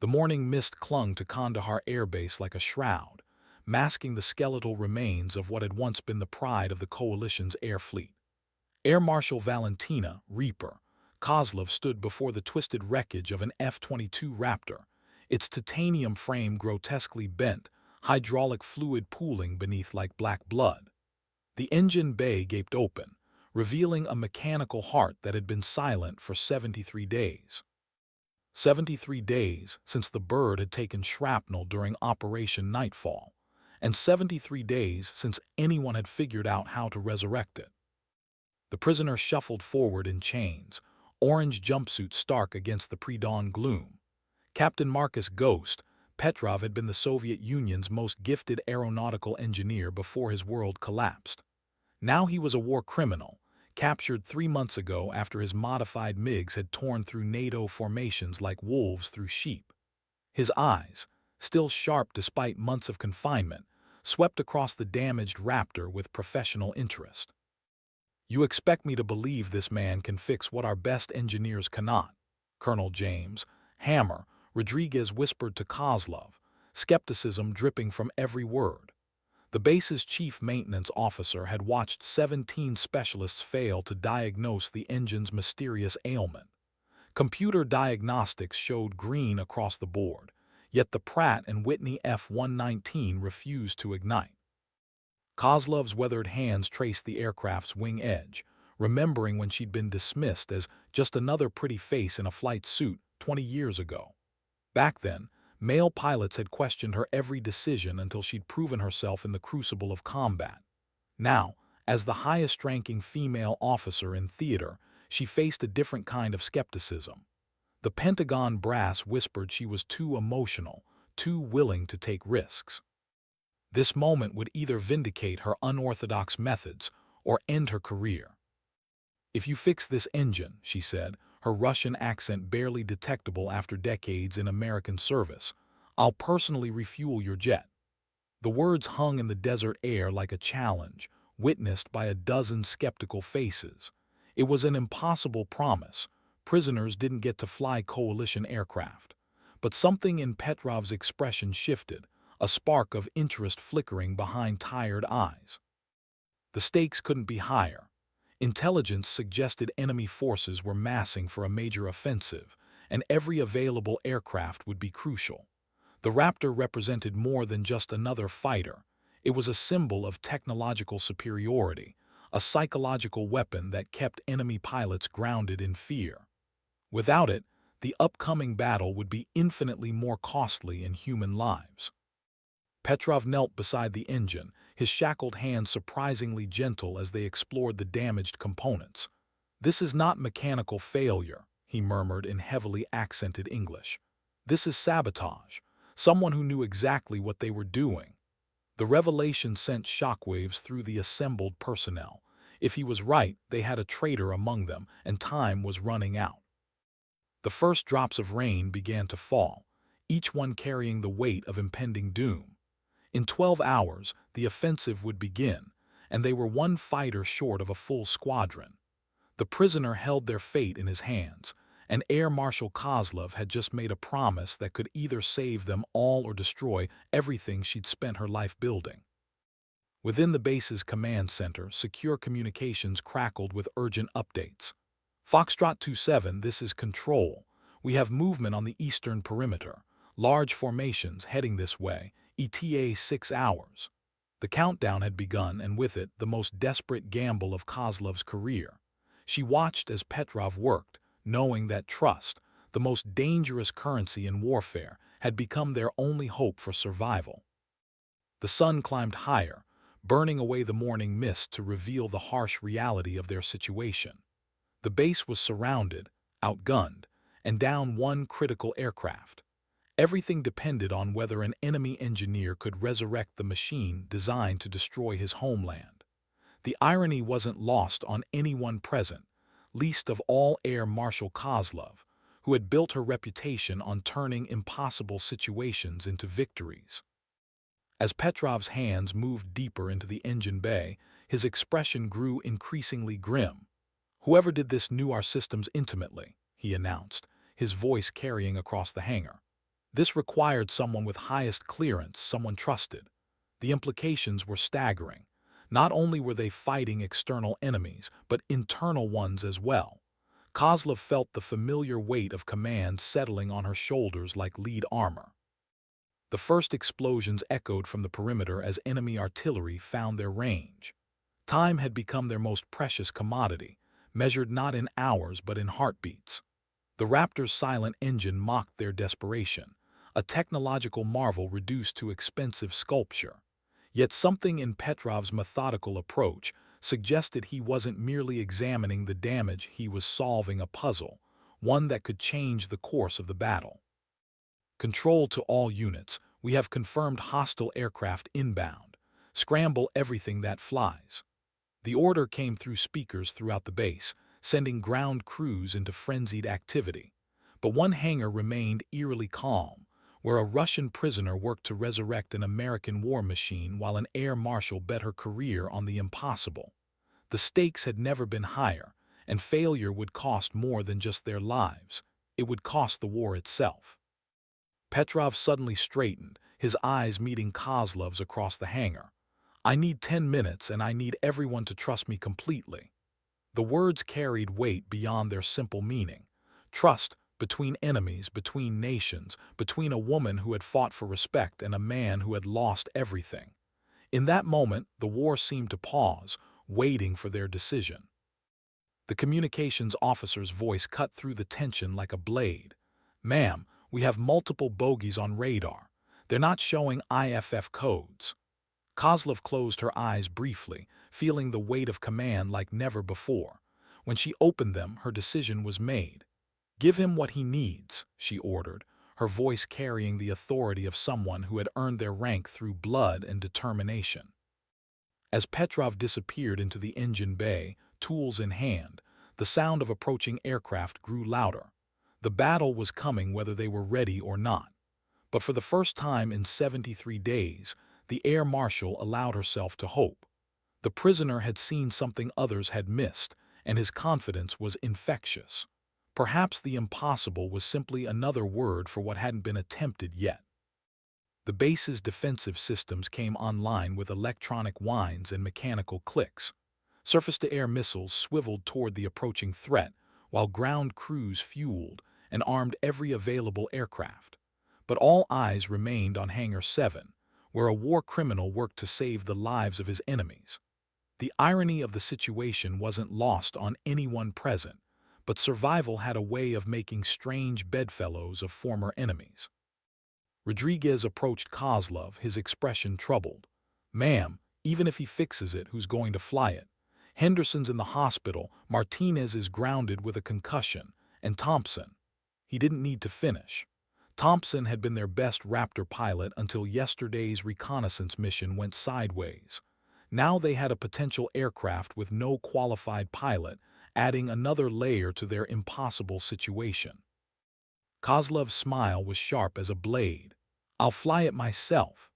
The morning mist clung to Kandahar Air Base like a shroud, masking the skeletal remains of what had once been the pride of the coalition's air fleet. Air Marshal Valentina Reaper Kozlov stood before the twisted wreckage of an F-22 Raptor, its titanium frame grotesquely bent, hydraulic fluid pooling beneath like black blood. The engine bay gaped open, revealing a mechanical heart that had been silent for 73 days. 73 days since the bird had taken shrapnel during Operation Nightfall, and 73 days since anyone had figured out how to resurrect it. The prisoner shuffled forward in chains, orange jumpsuit stark against the pre-dawn gloom. Captain Marcus Ghost, Petrov had been the Soviet Union's most gifted aeronautical engineer before his world collapsed. Now he was a war criminal, captured 3 months ago after his modified MiGs had torn through NATO formations like wolves through sheep. His eyes, still sharp despite months of confinement, swept across the damaged Raptor with professional interest. "You expect me to believe this man can fix what our best engineers cannot," Colonel James Hammer Rodriguez whispered to Kozlov, skepticism dripping from every word. The base's chief maintenance officer had watched 17 specialists fail to diagnose the engine's mysterious ailment. Computer diagnostics showed green across the board, yet the Pratt & Whitney F-119 refused to ignite. Kozlov's weathered hands traced the aircraft's wing edge, remembering when she'd been dismissed as just another pretty face in a flight suit 20 years ago. Back then, male pilots had questioned her every decision until she'd proven herself in the crucible of combat. Now, as the highest-ranking female officer in theater, she faced a different kind of skepticism. The Pentagon brass whispered she was too emotional, too willing to take risks. This moment would either vindicate her unorthodox methods or end her career. "If you fix this engine," she said, her Russian accent barely detectable after decades in American service, "I'll personally refuel your jet." The words hung in the desert air like a challenge, witnessed by a dozen skeptical faces. It was an impossible promise. Prisoners didn't get to fly coalition aircraft. But something in Petrov's expression shifted, a spark of interest flickering behind tired eyes. The stakes couldn't be higher. Intelligence suggested enemy forces were massing for a major offensive, and every available aircraft would be crucial. The Raptor represented more than just another fighter. It was a symbol of technological superiority, a psychological weapon that kept enemy pilots grounded in fear. Without it, the upcoming battle would be infinitely more costly in human lives. Petrov knelt beside the engine, his shackled hands surprisingly gentle as they explored the damaged components. "This is not mechanical failure," he murmured in heavily accented English. "This is sabotage. Someone who knew exactly what they were doing." The revelation sent shockwaves through the assembled personnel. If he was right, they had a traitor among them, and time was running out. The first drops of rain began to fall, each one carrying the weight of impending doom. In 12 hours, the offensive would begin, and they were one fighter short of a full squadron. The prisoner held their fate in his hands, and Air Marshal Kozlov had just made a promise that could either save them all or destroy everything she'd spent her life building. Within the base's command center, secure communications crackled with urgent updates. "Foxtrot 27, this is Control. We have movement on the eastern perimeter. Large formations heading this way. ETA 6 hours. The countdown had begun, and with it, the most desperate gamble of Kozlov's career. She watched as Petrov worked, knowing that trust, the most dangerous currency in warfare, had become their only hope for survival. The sun climbed higher, burning away the morning mist to reveal the harsh reality of their situation. The base was surrounded, outgunned, and down one critical aircraft. Everything depended on whether an enemy engineer could resurrect the machine designed to destroy his homeland. The irony wasn't lost on anyone present, least of all Air Marshal Kozlov, who had built her reputation on turning impossible situations into victories. As Petrov's hands moved deeper into the engine bay, his expression grew increasingly grim. "Whoever did this knew our systems intimately," he announced, his voice carrying across the hangar. This required someone with highest clearance, someone trusted. The implications were staggering. Not only were they fighting external enemies, but internal ones as well. Kozlov felt the familiar weight of command settling on her shoulders like lead armor. The first explosions echoed from the perimeter as enemy artillery found their range. Time had become their most precious commodity, measured not in hours but in heartbeats. The Raptor's silent engine mocked their desperation, a technological marvel reduced to expensive sculpture. Yet something in Petrov's methodical approach suggested he wasn't merely examining the damage, he was solving a puzzle, one that could change the course of the battle. Control to all units, we have confirmed hostile aircraft inbound. Scramble everything that flies. The order came through speakers throughout the base, sending ground crews into frenzied activity. But one hangar remained eerily calm, where a Russian prisoner worked to resurrect an American war machine while an air marshal bet her career on the impossible. The stakes had never been higher, and failure would cost more than just their lives. It would cost the war itself. Petrov suddenly straightened, his eyes meeting Kozlov's across the hangar. "I need 10 minutes, and I need everyone to trust me completely." The words carried weight beyond their simple meaning. Trust, between enemies, between nations, between a woman who had fought for respect and a man who had lost everything. In that moment, the war seemed to pause, waiting for their decision. The communications officer's voice cut through the tension like a blade. "Ma'am, we have multiple bogies on radar. They're not showing IFF codes." Kozlov closed her eyes briefly, feeling the weight of command like never before. When she opened them, her decision was made. "Give him what he needs," she ordered, her voice carrying the authority of someone who had earned their rank through blood and determination. As Petrov disappeared into the engine bay, tools in hand, the sound of approaching aircraft grew louder. The battle was coming whether they were ready or not. But for the first time in 73 days, the Air Marshal allowed herself to hope. The prisoner had seen something others had missed, and his confidence was infectious. Perhaps the impossible was simply another word for what hadn't been attempted yet. The base's defensive systems came online with electronic whines and mechanical clicks. Surface-to-air missiles swiveled toward the approaching threat, while ground crews fueled and armed every available aircraft. But all eyes remained on Hangar 7, where a war criminal worked to save the lives of his enemies. The irony of the situation wasn't lost on anyone present, but survival had a way of making strange bedfellows of former enemies. Rodriguez approached Kozlov, his expression troubled. "Ma'am, even if he fixes it, who's going to fly it? Henderson's in the hospital, Martinez is grounded with a concussion, and Thompson." He didn't need to finish. Thompson had been their best Raptor pilot until yesterday's reconnaissance mission went sideways. Now they had a potential aircraft with no qualified pilot, adding another layer to their impossible situation. Kozlov's smile was sharp as a blade. "I'll fly it myself."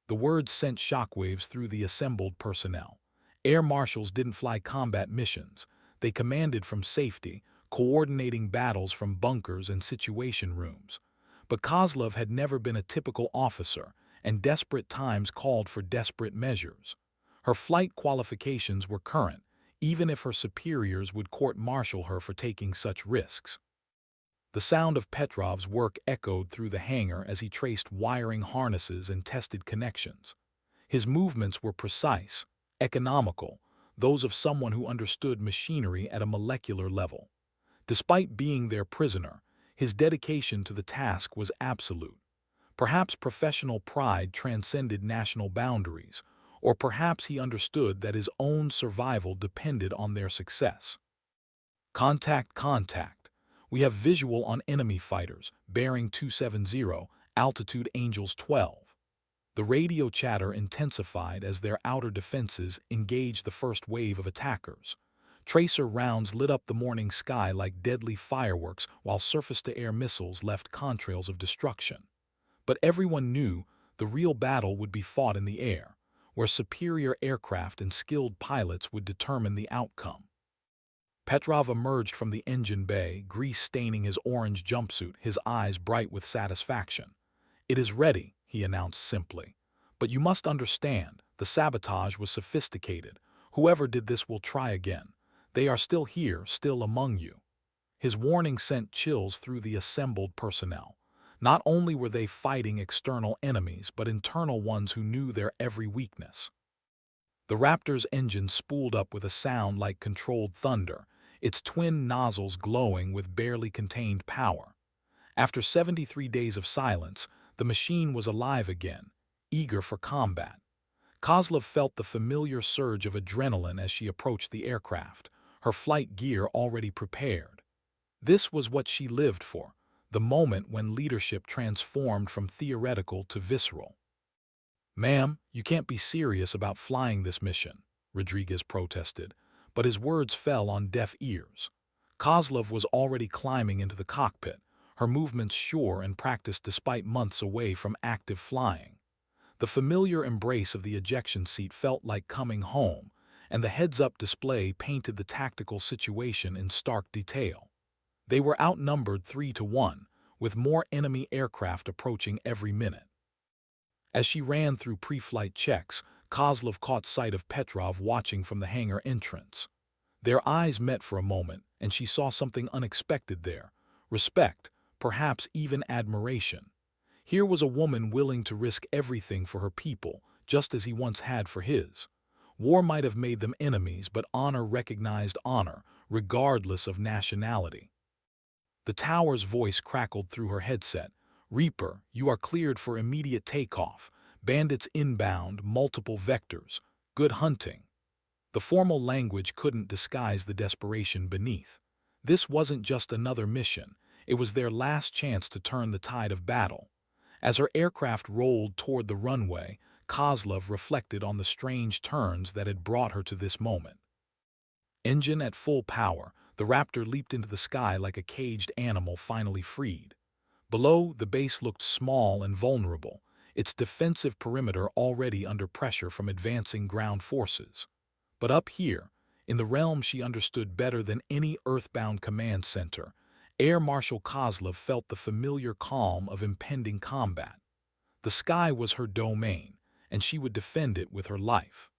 The words sent shockwaves through the assembled personnel. Air marshals didn't fly combat missions. They commanded from safety, coordinating battles from bunkers and situation rooms. But Kozlov had never been a typical officer, and desperate times called for desperate measures. Her flight qualifications were current, even if her superiors would court-martial her for taking such risks. The sound of Petrov's work echoed through the hangar as he traced wiring harnesses and tested connections. His movements were precise, economical, those of someone who understood machinery at a molecular level. Despite being their prisoner, his dedication to the task was absolute. Perhaps professional pride transcended national boundaries, or perhaps he understood that his own survival depended on their success. "Contact, contact. We have visual on enemy fighters, bearing 270, altitude Angels 12. The radio chatter intensified as their outer defenses engaged the first wave of attackers. Tracer rounds lit up the morning sky like deadly fireworks, while surface-to-air missiles left contrails of destruction. But everyone knew the real battle would be fought in the air, where superior aircraft and skilled pilots would determine the outcome. Petrov emerged from the engine bay, grease staining his orange jumpsuit, his eyes bright with satisfaction. "It is ready," he announced simply. "But you must understand, the sabotage was sophisticated. Whoever did this will try again. They are still here, still among you." His warning sent chills through the assembled personnel. Not only were they fighting external enemies, but internal ones who knew their every weakness. The Raptor's engine spooled up with a sound like controlled thunder, its twin nozzles glowing with barely contained power. After 73 days of silence, the machine was alive again, eager for combat. Kozlov felt the familiar surge of adrenaline as she approached the aircraft, her flight gear already prepared. This was what she lived for, the moment when leadership transformed from theoretical to visceral. "Ma'am, you can't be serious about flying this mission," Rodriguez protested, but his words fell on deaf ears. Kozlov was already climbing into the cockpit, her movements sure and practiced despite months away from active flying. The familiar embrace of the ejection seat felt like coming home, and the heads-up display painted the tactical situation in stark detail. They were outnumbered 3-1, with more enemy aircraft approaching every minute. As she ran through pre-flight checks, Kozlov caught sight of Petrov watching from the hangar entrance. Their eyes met for a moment, and she saw something unexpected there: respect, perhaps even admiration. Here was a woman willing to risk everything for her people, just as he once had for his. War might have made them enemies, but honor recognized honor, regardless of nationality. The tower's voice crackled through her headset. "Reaper, you are cleared for immediate takeoff. Bandits inbound, multiple vectors. Good hunting." The formal language couldn't disguise the desperation beneath. This wasn't just another mission, it was their last chance to turn the tide of battle. As her aircraft rolled toward the runway, Kozlov reflected on the strange turns that had brought her to this moment. Engine at full power, the Raptor leaped into the sky like a caged animal finally freed. Below, the base looked small and vulnerable, its defensive perimeter already under pressure from advancing ground forces. But up here, in the realm she understood better than any earthbound command center, Air Marshal Kozlov felt the familiar calm of impending combat. The sky was her domain, and she would defend it with her life.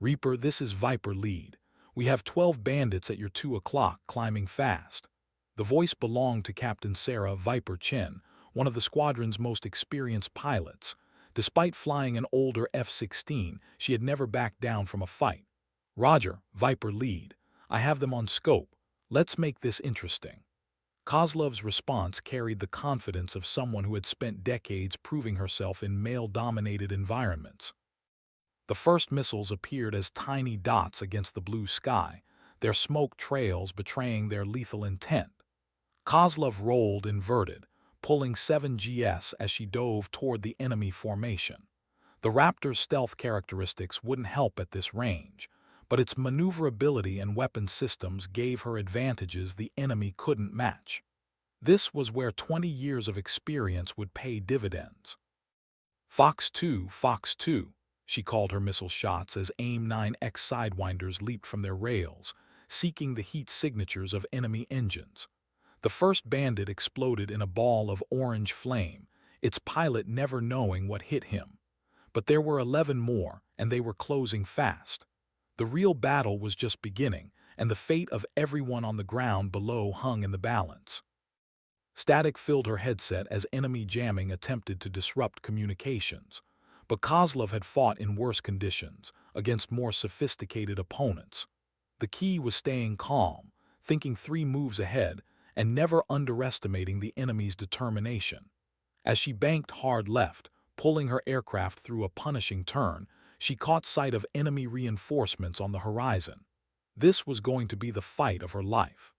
"Reaper, this is Viper Lead. We have 12 bandits at your 2 o'clock, climbing fast." The voice belonged to Captain Sarah Viper Chen, one of the squadron's most experienced pilots. Despite flying an older F-16, she had never backed down from a fight. "Roger, Viper Lead. I have them on scope. Let's make this interesting." Kozlov's response carried the confidence of someone who had spent decades proving herself in male-dominated environments. The first missiles appeared as tiny dots against the blue sky, their smoke trails betraying their lethal intent. Kozlov rolled inverted, pulling 7GS as she dove toward the enemy formation. The Raptor's stealth characteristics wouldn't help at this range, but its maneuverability and weapon systems gave her advantages the enemy couldn't match. This was where 20 years of experience would pay dividends. Fox 2, Fox 2, she called her missile shots as AIM-9X Sidewinders leaped from their rails, seeking the heat signatures of enemy engines. The first bandit exploded in a ball of orange flame, its pilot never knowing what hit him. But there were 11 more, and they were closing fast. The real battle was just beginning, and the fate of everyone on the ground below hung in the balance. Static filled her headset as enemy jamming attempted to disrupt communications. But Kozlov had fought in worse conditions, against more sophisticated opponents. The key was staying calm, thinking 3 moves ahead, and never underestimating the enemy's determination. As she banked hard left, pulling her aircraft through a punishing turn, she caught sight of enemy reinforcements on the horizon. This was going to be the fight of her life.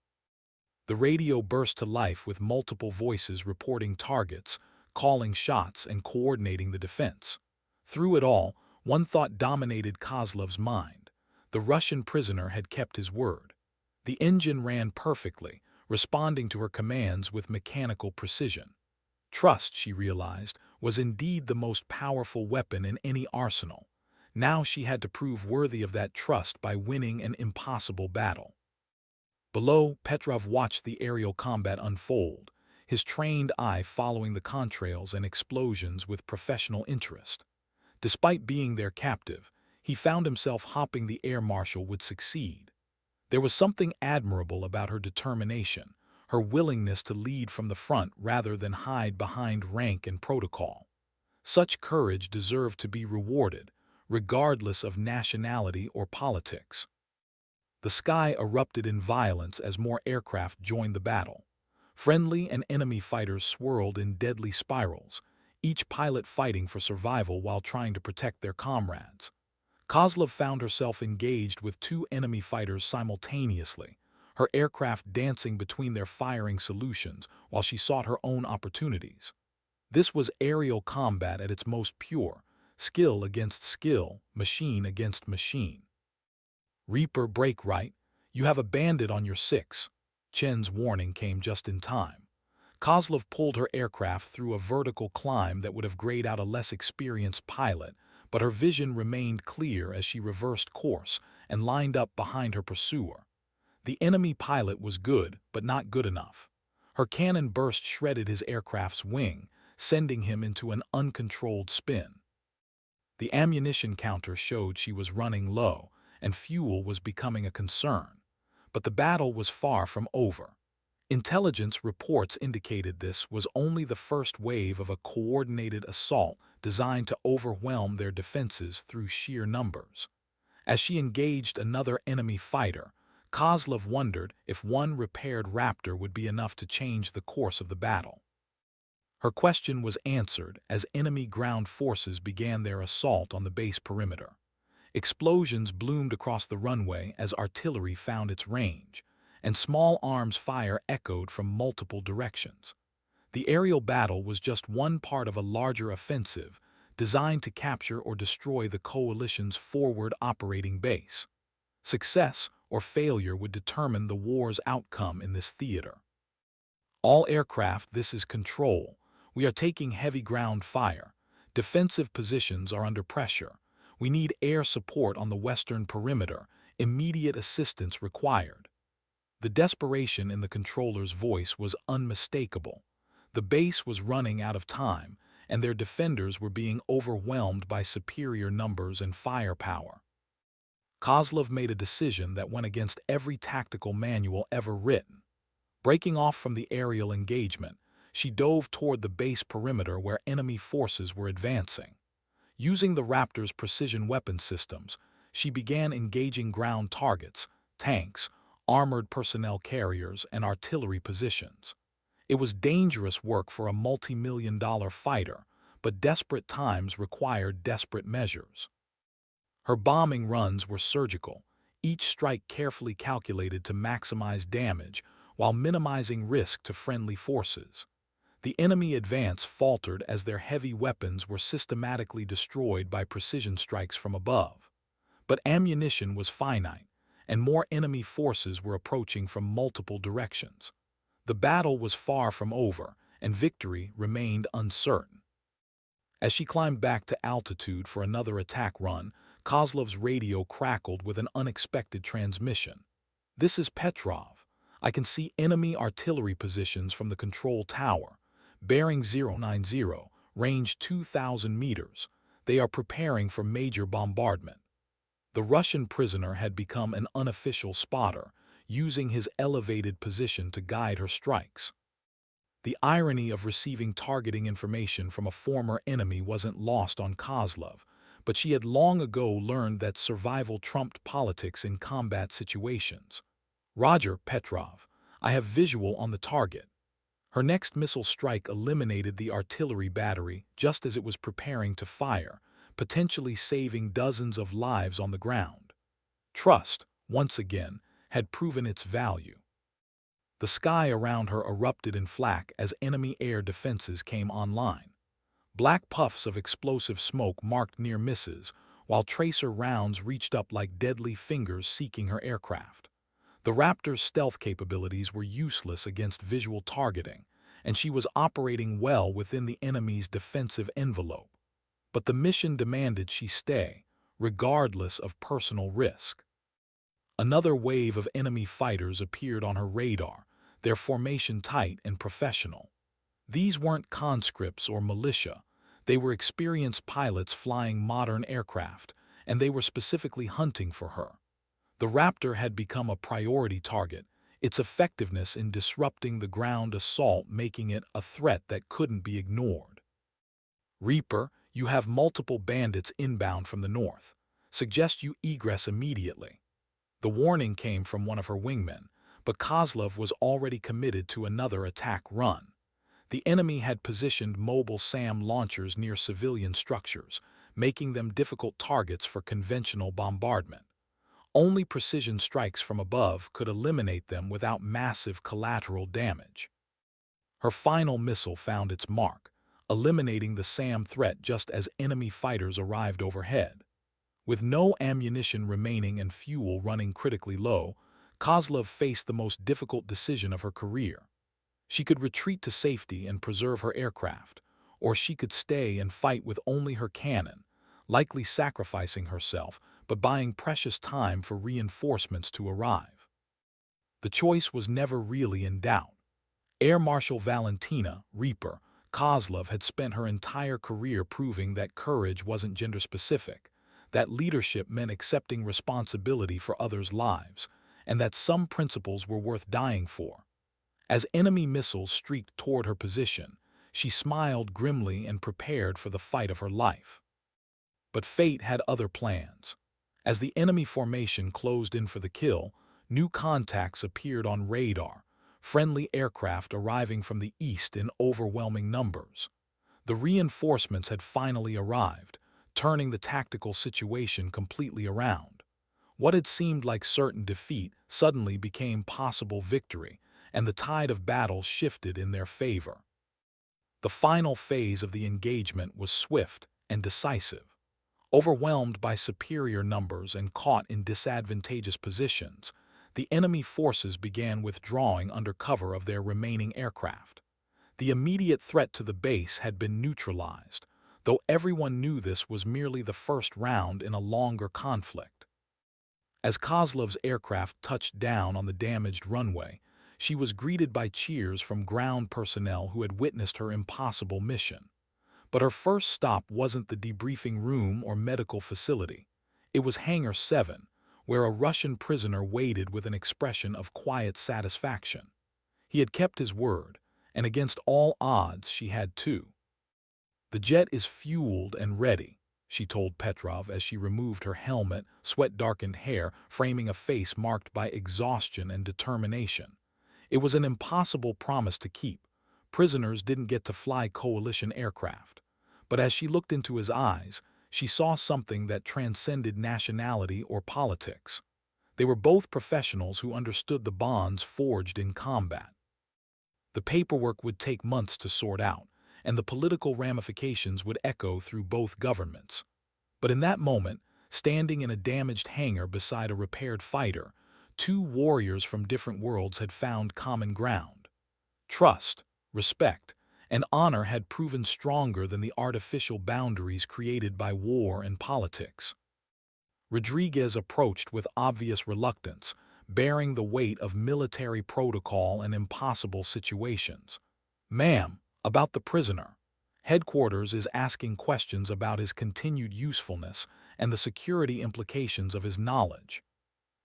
The radio burst to life with multiple voices reporting targets, calling shots, and coordinating the defense. Through it all, one thought dominated Kozlov's mind. The Russian prisoner had kept his word. The engine ran perfectly, responding to her commands with mechanical precision. Trust, she realized, was indeed the most powerful weapon in any arsenal. Now she had to prove worthy of that trust by winning an impossible battle. Below, Petrov watched the aerial combat unfold, his trained eye following the contrails and explosions with professional interest. Despite being their captive, he found himself hoping the Air Marshal would succeed. There was something admirable about her determination, her willingness to lead from the front rather than hide behind rank and protocol. Such courage deserved to be rewarded, regardless of nationality or politics. The sky erupted in violence as more aircraft joined the battle. Friendly and enemy fighters swirled in deadly spirals, each pilot fighting for survival while trying to protect their comrades. Kozlov found herself engaged with two enemy fighters simultaneously, her aircraft dancing between their firing solutions while she sought her own opportunities. This was aerial combat at its most pure, skill against skill, machine against machine. "Reaper, break right. You have a bandit on your six." Chen's warning came just in time. Kozlov pulled her aircraft through a vertical climb that would have grayed out a less experienced pilot, but her vision remained clear as she reversed course and lined up behind her pursuer. The enemy pilot was good, but not good enough. Her cannon burst shredded his aircraft's wing, sending him into an uncontrolled spin. The ammunition counter showed she was running low, and fuel was becoming a concern. But the battle was far from over. Intelligence reports indicated this was only the first wave of a coordinated assault designed to overwhelm their defenses through sheer numbers. As she engaged another enemy fighter, Kozlov wondered if one repaired Raptor would be enough to change the course of the battle. Her question was answered as enemy ground forces began their assault on the base perimeter. Explosions bloomed across the runway as artillery found its range, and small arms fire echoed from multiple directions. The aerial battle was just one part of a larger offensive designed to capture or destroy the coalition's forward operating base. Success or failure would determine the war's outcome in this theater. "All aircraft, this is Control. We are taking heavy ground fire. Defensive positions are under pressure. We need air support on the western perimeter. Immediate assistance required." The desperation in the controller's voice was unmistakable. The base was running out of time, and their defenders were being overwhelmed by superior numbers and firepower. Kozlov made a decision that went against every tactical manual ever written. Breaking off from the aerial engagement, she dove toward the base perimeter where enemy forces were advancing. Using the Raptor's precision weapon systems, she began engaging ground targets, tanks, armored personnel carriers, and artillery positions. It was dangerous work for a multi-million-dollar fighter, but desperate times required desperate measures. Her bombing runs were surgical, each strike carefully calculated to maximize damage while minimizing risk to friendly forces. The enemy advance faltered as their heavy weapons were systematically destroyed by precision strikes from above. But ammunition was finite, and more enemy forces were approaching from multiple directions. The battle was far from over, and victory remained uncertain. As she climbed back to altitude for another attack run, Kozlov's radio crackled with an unexpected transmission. "This is Petrov. I can see enemy artillery positions from the control tower. Bearing 090, range 2,000 meters. They are preparing for major bombardment." The Russian prisoner had become an unofficial spotter, using his elevated position to guide her strikes. The irony of receiving targeting information from a former enemy wasn't lost on Kozlov, but she had long ago learned that survival trumped politics in combat situations. "Roger, Petrov. I have visual on the target." Her next missile strike eliminated the artillery battery just as it was preparing to fire, potentially saving dozens of lives on the ground. Trust, once again, had proven its value. The sky around her erupted in flak as enemy air defenses came online. Black puffs of explosive smoke marked near misses, while tracer rounds reached up like deadly fingers seeking her aircraft. The Raptor's stealth capabilities were useless against visual targeting, and she was operating well within the enemy's defensive envelope. But the mission demanded she stay, regardless of personal risk. Another wave of enemy fighters appeared on her radar, their formation tight and professional. These weren't conscripts or militia. They were experienced pilots flying modern aircraft, and they were specifically hunting for her. The Raptor had become a priority target, its effectiveness in disrupting the ground assault making it a threat that couldn't be ignored. Reaper, you have multiple bandits inbound from the north. Suggest you egress immediately. The warning came from one of her wingmen, but Kozlov was already committed to another attack run. The enemy had positioned mobile SAM launchers near civilian structures, making them difficult targets for conventional bombardment. Only precision strikes from above could eliminate them without massive collateral damage. Her final missile found its mark, eliminating the SAM threat just as enemy fighters arrived overhead. With no ammunition remaining and fuel running critically low, Kozlov faced the most difficult decision of her career. She could retreat to safety and preserve her aircraft, or she could stay and fight with only her cannon, likely sacrificing herself but buying precious time for reinforcements to arrive. The choice was never really in doubt. Air Marshal Valentina, Reaper, Kozlov had spent her entire career proving that courage wasn't gender-specific, that leadership meant accepting responsibility for others' lives, and that some principles were worth dying for. As enemy missiles streaked toward her position, she smiled grimly and prepared for the fight of her life. But fate had other plans. As the enemy formation closed in for the kill, new contacts appeared on radar, friendly aircraft arriving from the east in overwhelming numbers. The reinforcements had finally arrived, turning the tactical situation completely around. What had seemed like certain defeat suddenly became possible victory, and the tide of battle shifted in their favor. The final phase of the engagement was swift and decisive. Overwhelmed by superior numbers and caught in disadvantageous positions, the enemy forces began withdrawing under cover of their remaining aircraft. The immediate threat to the base had been neutralized, though everyone knew this was merely the first round in a longer conflict. As Kozlov's aircraft touched down on the damaged runway, she was greeted by cheers from ground personnel who had witnessed her impossible mission. But her first stop wasn't the debriefing room or medical facility. It was Hangar 7, where a Russian prisoner waited with an expression of quiet satisfaction. He had kept his word, and against all odds she had too. "The jet is fueled and ready," she told Petrov as she removed her helmet, sweat-darkened hair framing a face marked by exhaustion and determination. It was an impossible promise to keep. Prisoners didn't get to fly coalition aircraft. But as she looked into his eyes, she saw something that transcended nationality or politics. They were both professionals who understood the bonds forged in combat. The paperwork would take months to sort out, and the political ramifications would echo through both governments. But in that moment, standing in a damaged hangar beside a repaired fighter, two warriors from different worlds had found common ground. Trust, respect, and honor had proven stronger than the artificial boundaries created by war and politics. Rodriguez approached with obvious reluctance, bearing the weight of military protocol and impossible situations. "Ma'am, about the prisoner. Headquarters is asking questions about his continued usefulness and the security implications of his knowledge."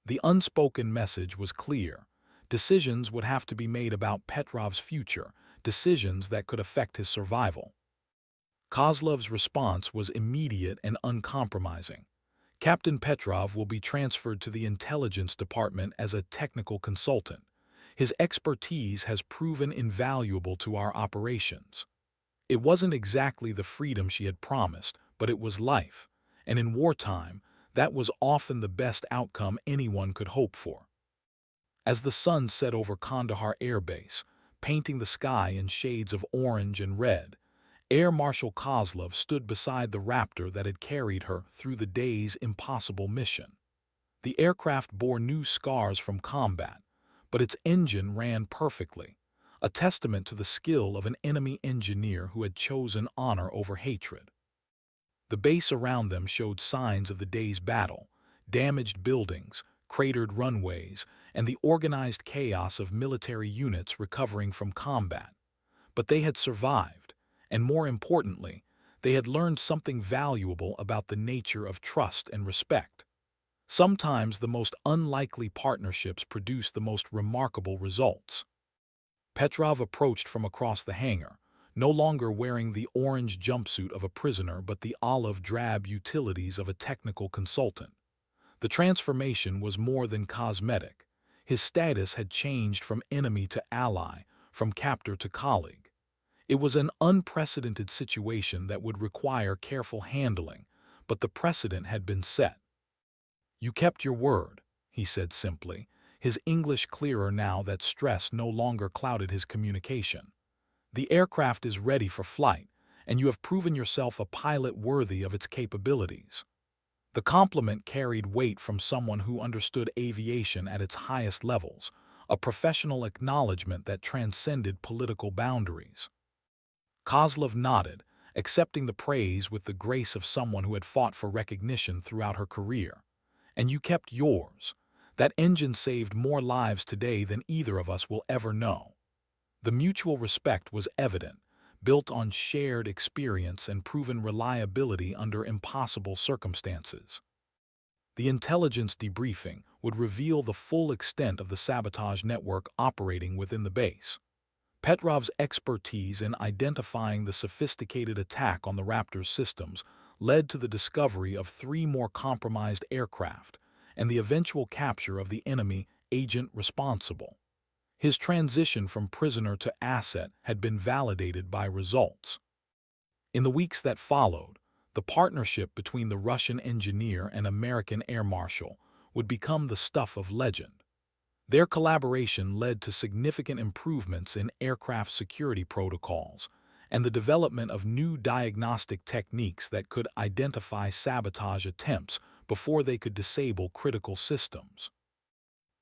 The unspoken message was clear. Decisions would have to be made about Petrov's future, decisions that could affect his survival. Kozlov's response was immediate and uncompromising. "Captain Petrov will be transferred to the intelligence department as a technical consultant. His expertise has proven invaluable to our operations." It wasn't exactly the freedom she had promised, but it was life, and in wartime, that was often the best outcome anyone could hope for. As the sun set over Kandahar Air Base, painting the sky in shades of orange and red, Air Marshal Kozlov stood beside the Raptor that had carried her through the day's impossible mission. The aircraft bore new scars from combat, but its engine ran perfectly, a testament to the skill of an enemy engineer who had chosen honor over hatred. The base around them showed signs of the day's battle: damaged buildings, cratered runways, and the organized chaos of military units recovering from combat. But they had survived, and more importantly, they had learned something valuable about the nature of trust and respect. Sometimes the most unlikely partnerships produce the most remarkable results. Petrov approached from across the hangar, no longer wearing the orange jumpsuit of a prisoner but the olive-drab utilities of a technical consultant. The transformation was more than cosmetic. His status had changed from enemy to ally, from captor to colleague. It was an unprecedented situation that would require careful handling, but the precedent had been set. "You kept your word," he said simply, his English clearer now that stress no longer clouded his communication. "The aircraft is ready for flight, and you have proven yourself a pilot worthy of its capabilities." The compliment carried weight from someone who understood aviation at its highest levels, a professional acknowledgment that transcended political boundaries. Kozlov nodded, accepting the praise with the grace of someone who had fought for recognition throughout her career. "And you kept yours. That engine saved more lives today than either of us will ever know." The mutual respect was evident, built on shared experience and proven reliability under impossible circumstances. The intelligence debriefing would reveal the full extent of the sabotage network operating within the base. Petrov's expertise in identifying the sophisticated attack on the Raptor's systems led to the discovery of 3 more compromised aircraft and the eventual capture of the enemy agent responsible. His transition from prisoner to asset had been validated by results. In the weeks that followed, the partnership between the Russian engineer and American Air Marshal would become the stuff of legend. Their collaboration led to significant improvements in aircraft security protocols and the development of new diagnostic techniques that could identify sabotage attempts before they could disable critical systems.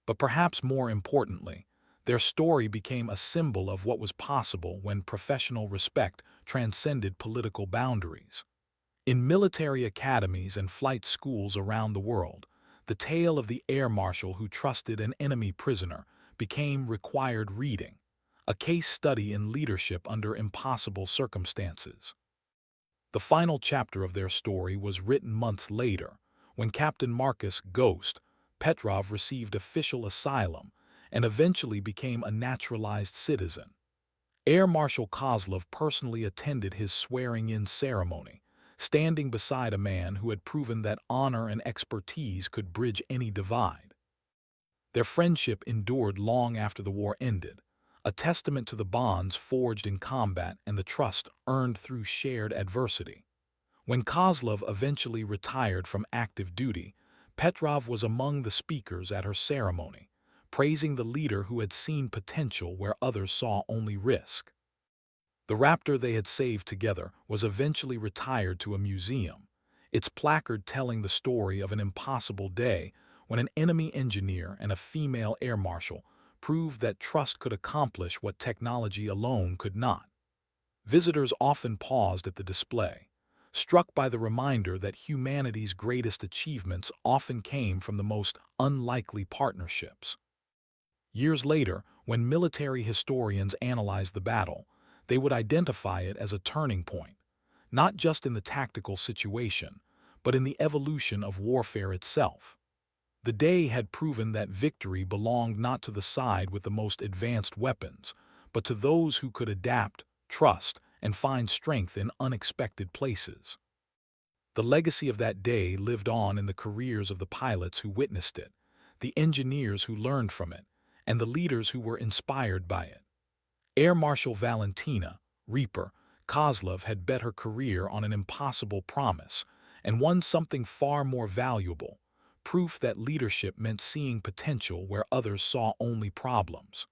But perhaps more importantly, their story became a symbol of what was possible when professional respect transcended political boundaries. In military academies and flight schools around the world, the tale of the air marshal who trusted an enemy prisoner became required reading, a case study in leadership under impossible circumstances. The final chapter of their story was written months later, when Captain Marcus "Ghost" Petrov received official asylum and eventually became a naturalized citizen. Air Marshal Kozlov personally attended his swearing-in ceremony, standing beside a man who had proven that honor and expertise could bridge any divide. Their friendship endured long after the war ended, a testament to the bonds forged in combat and the trust earned through shared adversity. When Kozlov eventually retired from active duty, Petrov was among the speakers at her ceremony, praising the leader who had seen potential where others saw only risk. The Raptor they had saved together was eventually retired to a museum, its placard telling the story of an impossible day when an enemy engineer and a female air marshal proved that trust could accomplish what technology alone could not. Visitors often paused at the display, struck by the reminder that humanity's greatest achievements often came from the most unlikely partnerships. Years later, when military historians analyzed the battle, they would identify it as a turning point, not just in the tactical situation, but in the evolution of warfare itself. The day had proven that victory belonged not to the side with the most advanced weapons, but to those who could adapt, trust, and find strength in unexpected places. The legacy of that day lived on in the careers of the pilots who witnessed it, the engineers who learned from it, and the leaders who were inspired by it. Air Marshal Valentina Reaper Kozlov had bet her career on an impossible promise and won something far more valuable, proof that leadership meant seeing potential where others saw only problems.